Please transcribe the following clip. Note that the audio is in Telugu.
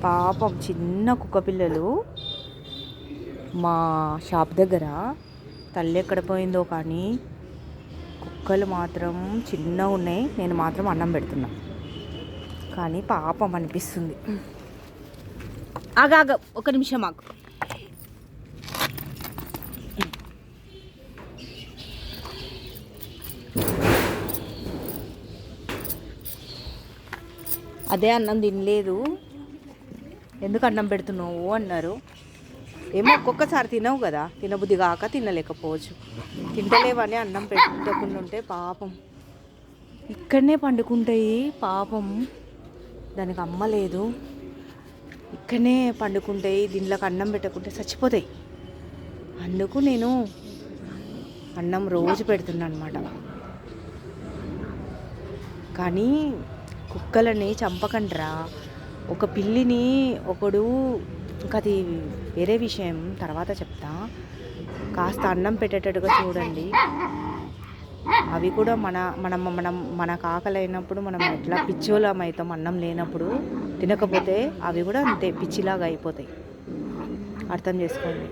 పాపం చిన్న కుక్క పిల్లలు మా షాప్ దగ్గర తల్లి ఎక్కడ పోయిందో కానీ కుక్కలు మాత్రం చిన్నగా ఉన్నాయి. నేను మాత్రం అన్నం పెడుతున్నా కానీ పాపం అనిపిస్తుంది. ఆగా ఒక నిమిషం ఆగు. అదే అన్నం తినలేదు, ఎందుకు అన్నం పెడుతున్నావు అన్నారు. ఏమో ఒక్కొక్కసారి తినవు కదా, తినబుద్ధి కాక తినలేకపోవచ్చు. తింటలేవని అన్నం పెట్టకుండా ఉంటే పాపం ఇక్కడనే పండుకుంటాయి. పాపం దానికి అమ్మ లేదు, ఇక్కడనే పండుకుంటాయి. దీనిలోకి అన్నం పెట్టకుంటే చచ్చిపోతాయి. అందుకు నేను అన్నం రోజు పెడుతున్నాను అనమాట. కానీ కుక్కలని చంపకండ్రా. ఒక పిల్లిని ఒకడు, ఇంకా అది వేరే విషయం తర్వాత చెప్తా, కాస్త అన్నం పెట్టేటట్టుగా చూడండి. అవి కూడా మనకు ఆకలి అయినప్పుడు మనం ఎట్లా పిచ్చోళం అవుతాం, అన్నం లేనప్పుడు తినకపోతే అవి కూడా అంతే పిచ్చిలాగా అయిపోతాయి. అర్థం చేసుకోండి.